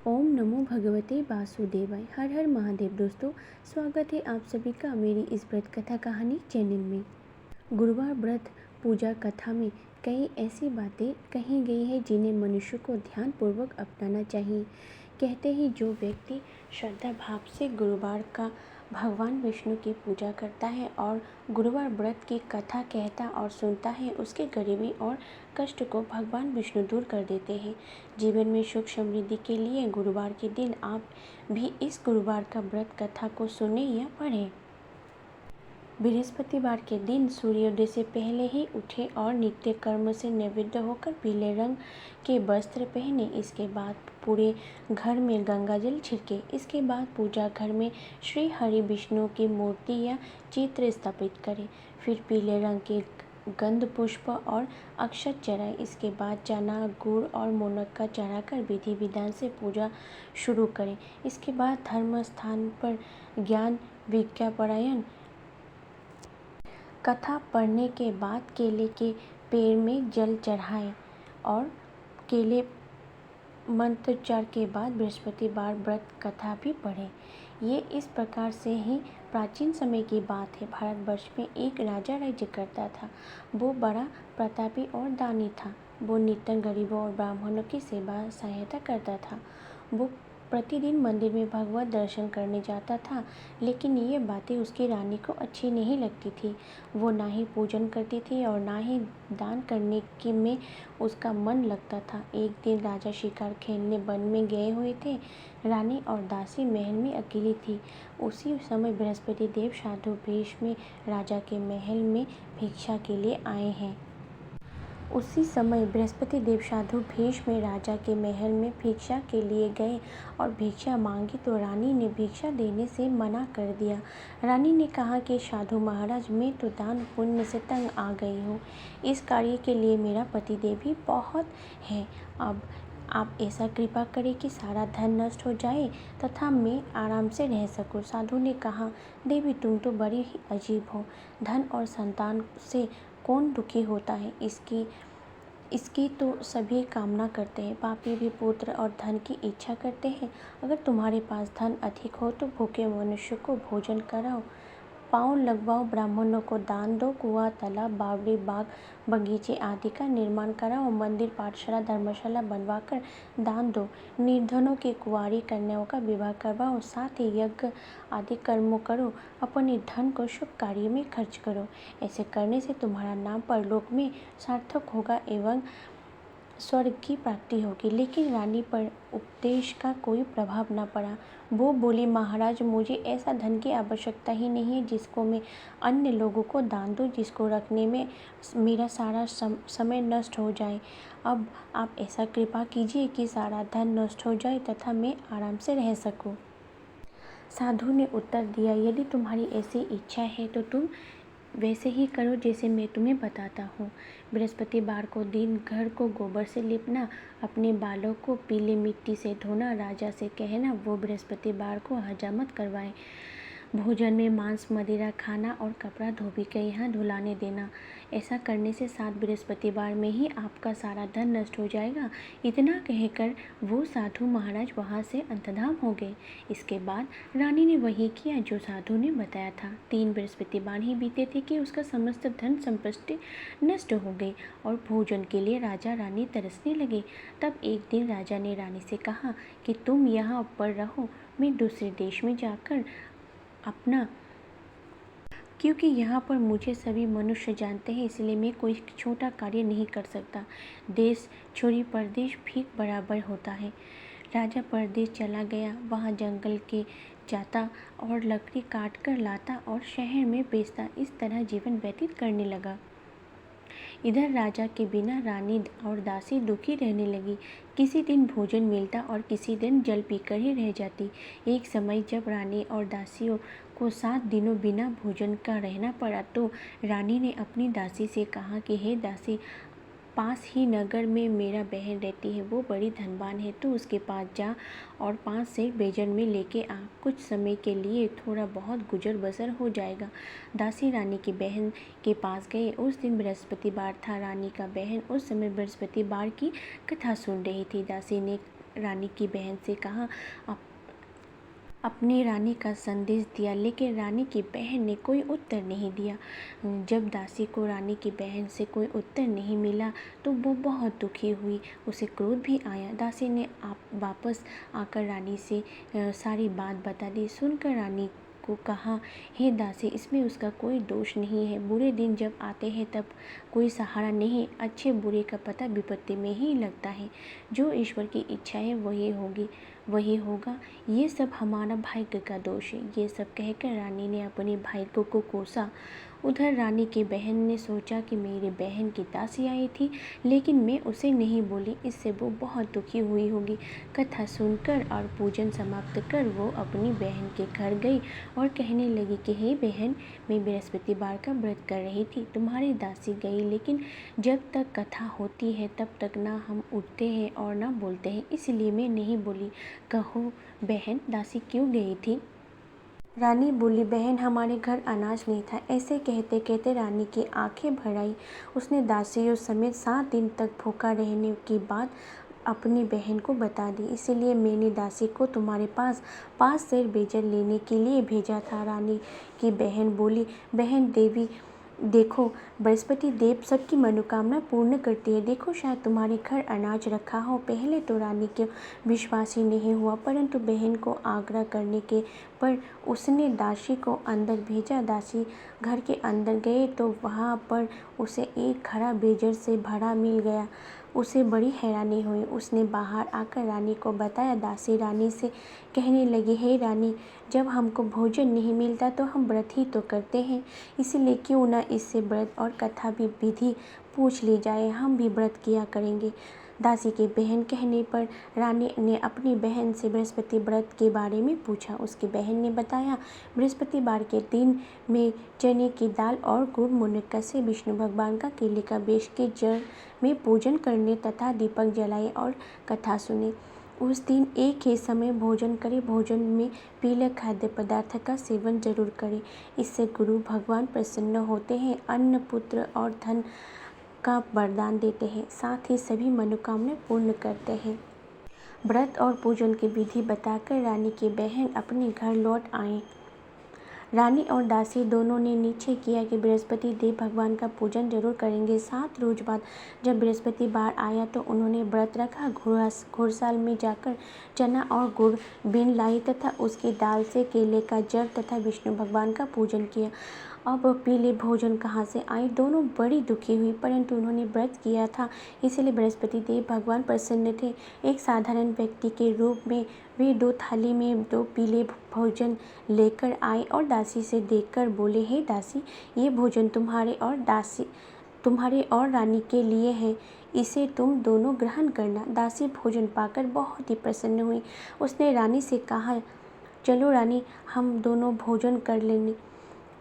ओम नमो भगवते वासुदेवाय। हर हर महादेव। दोस्तों, स्वागत है आप सभी का मेरी इस व्रत कथा कहानी चैनल में। गुरुवार व्रत पूजा कथा में कई ऐसी बातें कही गई हैं जिन्हें मनुष्य को ध्यानपूर्वक अपनाना चाहिए। कहते हैं जो व्यक्ति श्रद्धा भाव से गुरुवार का भगवान विष्णु की पूजा करता है और गुरुवार व्रत की कथा कहता और सुनता है, उसके गरीबी और कष्ट को भगवान विष्णु दूर कर देते हैं। जीवन में सुख समृद्धि के लिए गुरुवार के दिन आप भी इस गुरुवार का व्रत कथा को सुने या पढ़ें। बृहस्पतिवार के दिन सूर्योदय से पहले ही उठे और नित्य कर्म से निवृत्त होकर पीले रंग के वस्त्र पहने। इसके बाद पूरे घर में गंगाजल छिड़के। इसके बाद पूजा घर में श्री हरि विष्णु की मूर्ति या चित्र स्थापित करें। फिर पीले रंग के गंध पुष्प और अक्षत चढ़ाए। इसके बाद चना, गुड़ और मुनक्का चढ़ाकर विधि विधान से पूजा शुरू करें। इसके बाद धर्म स्थान पर ज्ञान विज्ञापरायण कथा पढ़ने के बाद केले के पेड़ में जल चढ़ाएं और केले मंत्रोच्चार के बाद बृहस्पतिवार व्रत कथा भी पढ़ें। ये इस प्रकार से ही प्राचीन समय की बात है। भारतवर्ष में एक राजा राज्य करता था। वो बड़ा प्रतापी और दानी था। वो नित्य गरीबों और ब्राह्मणों की सेवा सहायता करता था। वो प्रतिदिन मंदिर में भगवत दर्शन करने जाता था, लेकिन ये बातें उसकी रानी को अच्छी नहीं लगती थी। वो ना ही पूजन करती थी और ना ही दान करने की में उसका मन लगता था। एक दिन राजा शिकार खेलने वन में गए हुए थे। रानी और दासी महल में अकेली थी। उसी समय बृहस्पति देव साधु वेश में राजा के महल में भिक्षा के लिए आए हैं। उसी समय बृहस्पति देव साधु भेष में राजा के महल में भिक्षा के लिए गए और भिक्षा मांगी तो रानी ने भिक्षा देने से मना कर दिया। रानी ने कहा कि साधु महाराज, मैं तो दान पुण्य से तंग आ गई हूँ। इस कार्य के लिए मेरा पतिदेव ही बहुत है। अब आप ऐसा कृपा करें कि सारा धन नष्ट हो जाए तथा मैं आराम से रह सकूं। साधु ने कहा, देवी तुम तो बड़ी ही अजीब हो। धन और संतान से कौन दुखी होता है? इसकी तो सभी कामना करते हैं। पापी भी पुत्र और धन की इच्छा करते हैं। अगर तुम्हारे पास धन अधिक हो तो भूखे मनुष्य को भोजन कराओ, पाँव लगवाओ, ब्राह्मणों को दान दो, कुआं, तालाब, बावड़ी, बाग, बगीचे आदि का निर्माण कराओ, मंदिर, पाठशाला, धर्मशाला बनवाकर दान दो, निर्धनों की कुंवारी कन्याओं का विवाह करवाओ, साथ ही यज्ञ आदि कर्मों करो, अपने धन को शुभ कार्य में खर्च करो। ऐसे करने से तुम्हारा नाम परलोक में सार्थक होगा एवं स्वर्ग की प्राप्ति होगी। लेकिन रानी पर उपदेश का कोई प्रभाव न पड़ा। वो बोली, महाराज, मुझे ऐसा धन की आवश्यकता ही नहीं है जिसको मैं अन्य लोगों को दान दूं, जिसको रखने में मेरा सारा समय नष्ट हो जाए। अब आप ऐसा कृपा कीजिए कि सारा धन नष्ट हो जाए तथा मैं आराम से रह सकूं। साधु ने उत्तर दिया, यदि तुम्हारी ऐसी इच्छा है तो तुम वैसे ही करो जैसे मैं तुम्हें बताता हूँ। बृहस्पतिवार को दिन घर को गोबर से लिपना, अपने बालों को पीले मिट्टी से धोना, राजा से कहना वो बृहस्पतिवार को हजामत करवाए, भोजन में मांस मदिरा खाना और कपड़ा धोबी के यहाँ धुलाने देना। ऐसा करने से 7 बृहस्पतिवार में ही आपका सारा धन नष्ट हो जाएगा। इतना कहकर वो साधु महाराज वहाँ से अंतर्धान हो गए। इसके बाद रानी ने वही किया जो साधु ने बताया था। 3 बृहस्पतिवार ही बीते थे कि उसका समस्त धन संपत्ति नष्ट हो गई और भोजन के लिए राजा रानी तरसने लगे। तब एक दिन राजा ने रानी से कहा कि तुम यहाँ पर रहो, मैं दूसरे देश में जाकर अपना, क्योंकि यहाँ पर मुझे सभी मनुष्य जानते हैं, इसलिए मैं कोई छोटा कार्य नहीं कर सकता। देश छोड़ी परदेश भी बराबर होता है। राजा परदेश चला गया। वहाँ जंगल के जाता और लकड़ी काट कर लाता और शहर में बेचता। इस तरह जीवन व्यतीत करने लगा। इधर राजा के बिना रानी और दासी दुखी रहने लगी। किसी दिन भोजन मिलता और किसी दिन जल पीकर ही रह जाती। एक समय जब रानी और दासियों को 7 दिनों बिना भोजन का रहना पड़ा तो रानी ने अपनी दासी से कहा कि हे दासी, पास ही नगर में मेरा बहन रहती है, वो बड़ी धनवान है, तू उसके पास जा और 5 सेर बेजन में लेके आ। कुछ समय के लिए थोड़ा बहुत गुजर बसर हो जाएगा। दासी रानी की बहन के पास गए। उस दिन बृहस्पतिवार था। रानी का बहन उस समय बृहस्पतिवार की कथा सुन रही थी। दासी ने रानी की बहन से कहा, अपनी रानी का संदेश दिया, लेकिन रानी की बहन ने कोई उत्तर नहीं दिया। जब दासी को रानी की बहन से कोई उत्तर नहीं मिला तो वो बहुत दुखी हुई, उसे क्रोध भी आया। दासी ने वापस आकर रानी से सारी बात बता दी। सुनकर रानी को कहा, हे दासी, इसमें उसका कोई दोष नहीं है। बुरे दिन जब आते हैं तब कोई सहारा नहीं, अच्छे बुरे का पता विपत्ति में ही लगता है। जो ईश्वर की इच्छा है वही होगा। ये सब हमारा भाग्य का दोष है। ये सब कहकर रानी ने अपने भाई को कोसा। उधर रानी की बहन ने सोचा कि मेरी बहन की दासी आई थी, लेकिन मैं उसे नहीं बोली, इससे वो बहुत दुखी हुई होगी। कथा सुनकर और पूजन समाप्त कर वो अपनी बहन के घर गई और कहने लगी कि हे बहन, मैं बृहस्पतिवार का व्रत कर रही थी, तुम्हारी दासी गई, लेकिन जब तक कथा होती है तब तक ना हम उठते हैं और ना बोलते हैं, इसलिए मैं नहीं बोली। कहो बहन, दासी क्यों गई थी? रानी बोली, बहन, हमारे घर अनाज नहीं था। ऐसे कहते कहते रानी की आंखें भर आई। उसने दासियों समेत 7 दिन तक भूखा रहने की बात अपनी बहन को बता दी। इसीलिए मैंने दासी को तुम्हारे पास 5 सेर बेजर लेने के लिए भेजा था। रानी की बहन बोली, बहन देवी, देखो, बृहस्पति देव सबकी मनोकामना पूर्ण करती है। देखो, शायद तुम्हारे घर अनाज रखा हो। पहले तो रानी को विश्वास ही नहीं हुआ, परंतु बहन को आग्रह करने के पर उसने दासी को अंदर भेजा। दासी घर के अंदर गए तो वहाँ पर उसे एक घड़ा बेजर से भरा मिल गया। उसे बड़ी हैरानी हुई। उसने बाहर आकर रानी को बताया। दासी रानी से कहने लगी, हे रानी, जब हमको भोजन नहीं मिलता तो हम व्रत ही तो करते हैं, इसलिए क्यों न इससे व्रत और कथा भी विधि पूछ ली जाए, हम भी व्रत किया करेंगे। दासी की बहन कहने पर रानी ने अपनी बहन से बृहस्पति व्रत के बारे में पूछा। उसकी बहन ने बताया, बृहस्पतिवार के दिन में चने की दाल और गुड़ मुनक्का से विष्णु भगवान का केले का वृक्ष के जड़ में पूजन करने तथा दीपक जलाए और कथा सुने। उस दिन एक ही समय भोजन करें। भोजन में पीले खाद्य पदार्थ का सेवन जरूर करें, इससे गुरु भगवान प्रसन्न होते हैं, अन्न, पुत्र और धन का वरदान देते हैं, साथ ही सभी मनोकामनाएं पूर्ण करते हैं। व्रत और पूजन की विधि बताकर रानी की बहन अपने घर लौट आए। रानी और दासी दोनों ने निश्चय किया कि बृहस्पति देव भगवान का पूजन जरूर करेंगे। 7 रोज बाद जब बृहस्पतिवार आया तो उन्होंने व्रत रखा। घुड़साल में जाकर चना और गुड़ बीन लाई तथा उसकी दाल से केले का जड़ तथा विष्णु भगवान का पूजन किया। अब पीले भोजन कहाँ से आए? दोनों बड़ी दुखी हुई, परंतु उन्होंने व्रत किया था, इसलिए बृहस्पति देव भगवान प्रसन्न थे। एक साधारण व्यक्ति के रूप में वे 2 थाली में 2 पीले भोजन लेकर आए और दासी से देखकर बोले, हे दासी, ये भोजन तुम्हारे और रानी के लिए है, इसे तुम दोनों ग्रहण करना। दासी भोजन पाकर बहुत ही प्रसन्न हुई। उसने रानी से कहा, चलो रानी, हम दोनों भोजन कर लेंगे।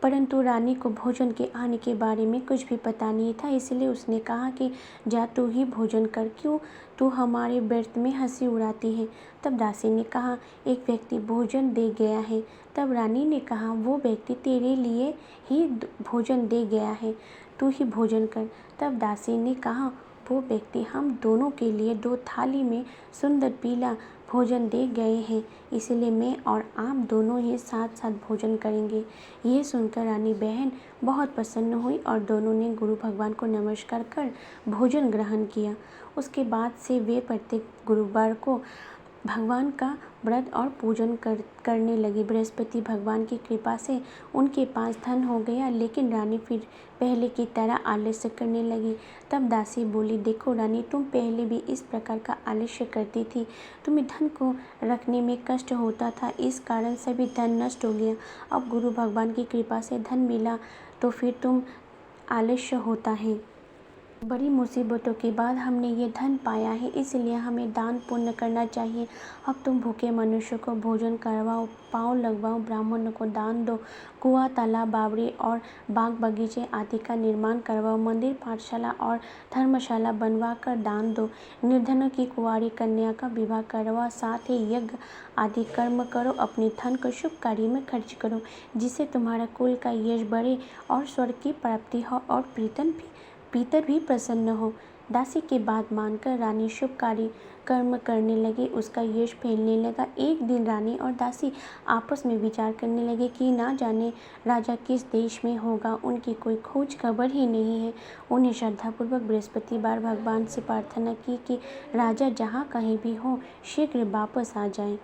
परंतु रानी को भोजन के आने के बारे में कुछ भी पता नहीं था, इसलिए उसने कहा कि जा तू ही भोजन कर, क्यों तू हमारे व्रत में हंसी उड़ाती है। तब दासी ने कहा, एक व्यक्ति भोजन दे गया है। तब रानी ने कहा, वो व्यक्ति तेरे लिए ही भोजन दे गया है, तू ही भोजन कर। तब दासी ने कहा, वो व्यक्ति हम दोनों के लिए 2 थाली में सुंदर पीला भोजन दे गए हैं, इसलिए मैं और आप दोनों ही साथ साथ भोजन करेंगे। ये सुनकर रानी बहन बहुत प्रसन्न हुई और दोनों ने गुरु भगवान को नमस्कार कर भोजन ग्रहण किया। उसके बाद से वे प्रत्येक गुरुवार को भगवान का व्रत और पूजन करने लगी। बृहस्पति भगवान की कृपा से उनके पास धन हो गया, लेकिन रानी फिर पहले की तरह आलस्य करने लगी। तब दासी बोली, देखो रानी, तुम पहले भी इस प्रकार का आलस्य करती थी, तुम्हें धन को रखने में कष्ट होता था, इस कारण सभी धन नष्ट हो गया। अब गुरु भगवान की कृपा से धन मिला तो फिर तुम आलस्य होता है। बड़ी मुसीबतों के बाद हमने ये धन पाया है, इसलिए हमें दान पुण्य करना चाहिए। अब तुम भूखे मनुष्य को भोजन करवाओ, पाँव लगवाओ, ब्राह्मणों को दान दो, कुआं, तालाब, बावड़ी और बाग बगीचे आदि का निर्माण करवाओ, मंदिर, पाठशाला और धर्मशाला बनवा कर दान दो, निर्धनों की कुंवारी कन्या का विवाह करवाओ, साथ ही यज्ञ आदि कर्म करो, अपने धन को शुभ कार्य में खर्च करो, जिससे तुम्हारा कुल का यश बढ़े और स्वर्ग की प्राप्ति हो और प्रीतम भी पितर भी प्रसन्न हो। दासी की बात मानकर रानी शुभ कार्य कर्म करने लगे, उसका यश फैलने लगा। एक दिन रानी और दासी आपस में विचार करने लगे कि ना जाने राजा किस देश में होगा, उनकी कोई खोज खबर ही नहीं है। उन्हें श्रद्धापूर्वक बृहस्पतिवार भगवान से प्रार्थना की कि राजा जहाँ कहीं भी हो शीघ्र वापस आ जाएं।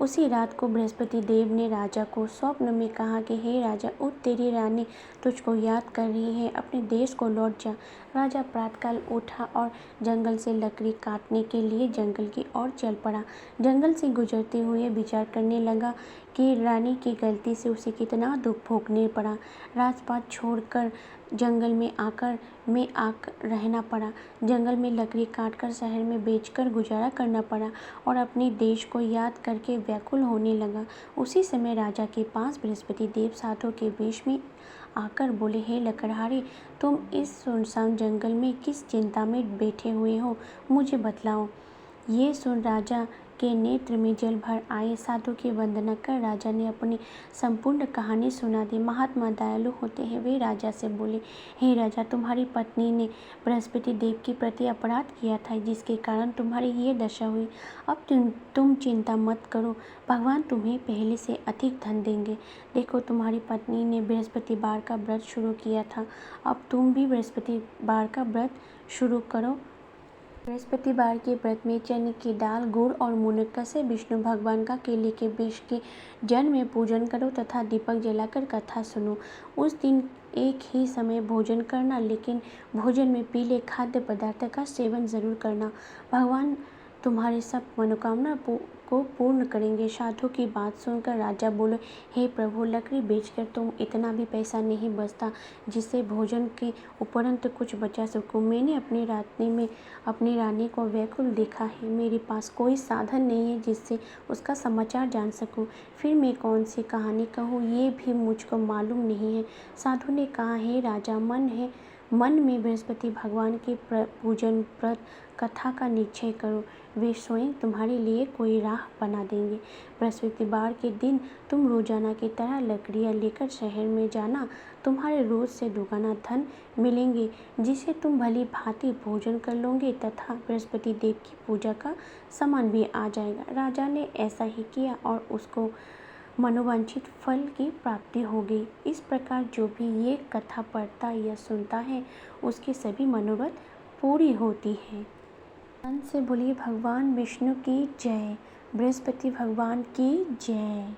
उसी रात को बृहस्पति देव ने राजा को स्वप्न में कहा कि हे राजा, उठ, तेरी रानी तुझको याद कर रही है, अपने देश को लौट जा। राजा प्रातःकाल उठा और जंगल से लकड़ी काटने के लिए जंगल की ओर चल पड़ा। जंगल से गुजरते हुए विचार करने लगा कि रानी की गलती से उसे कितना दुख भोगने पड़ा। राजपाट छोड़कर जंगल में आकर रहना पड़ा। जंगल में लकड़ी काटकर शहर में बेचकर गुजारा करना पड़ा और अपने देश को याद करके व्याकुल होने लगा। उसी समय राजा के पास बृहस्पति देव साधु के वेश में आकर बोले, हे लकड़हारे, तुम इस सुनसान जंगल में किस चिंता में बैठे हुए हो, मुझे बतलाओ। ये सुन राजा के नेत्र में जल भर आए। साधु की वंदना कर राजा ने अपनी संपूर्ण कहानी सुना दी। महात्मा दयालु होते हैं। वे राजा से बोले, हे राजा, तुम्हारी पत्नी ने बृहस्पति देव के प्रति अपराध किया था, जिसके कारण तुम्हारी ये दशा हुई। अब तुम चिंता मत करो, भगवान तुम्हें पहले से अधिक धन देंगे। देखो, तुम्हारी पत्नी ने बृहस्पतिवार का व्रत शुरू किया था, अब तुम भी बृहस्पतिवार का व्रत शुरू करो। बृहस्पतिवार के व्रत में चने की दाल, गुड़ और मुनक्का से विष्णु भगवान का केले के वृक्ष के जल में पूजन करो तथा दीपक जलाकर कथा सुनो। उस दिन एक ही समय भोजन करना, लेकिन भोजन में पीले खाद्य पदार्थ का सेवन जरूर करना। भगवान तुम्हारे सब मनोकामना को पूर्ण करेंगे। साधु की बात सुनकर राजा बोले, हे प्रभु, लकड़ी बेचकर तुम इतना भी पैसा नहीं बचता जिससे भोजन के उपरंत कुछ बचा सकूं। मैंने अपने रात्रि में अपनी रानी को व्याकुल देखा है। मेरे पास कोई साधन नहीं है जिससे उसका समाचार जान सकूं। फिर मैं कौन सी कहानी कहूँ, ये भी मुझको मालूम नहीं है। साधु ने कहा, हे राजा, मन में बृहस्पति भगवान के पूजन व्रत कथा का निश्चय करो, वे स्वयं तुम्हारे लिए कोई राह बना देंगे। बृहस्पतिवार के दिन तुम रोजाना की तरह लकड़ियाँ लेकर शहर में जाना। तुम्हारे रोज से दुगना धन मिलेंगे, जिसे तुम भली भांति भोजन कर लोगे तथा बृहस्पति देव की पूजा का सामान भी आ जाएगा। राजा ने ऐसा ही किया और उसको मनोवांछित फल की प्राप्ति हो गई। इस प्रकार जो भी ये कथा पढ़ता या सुनता है, उसकी सभी मनोरथ पूरी होती है। अंत से बोलिए भगवान विष्णु की जय, बृहस्पति भगवान की जय।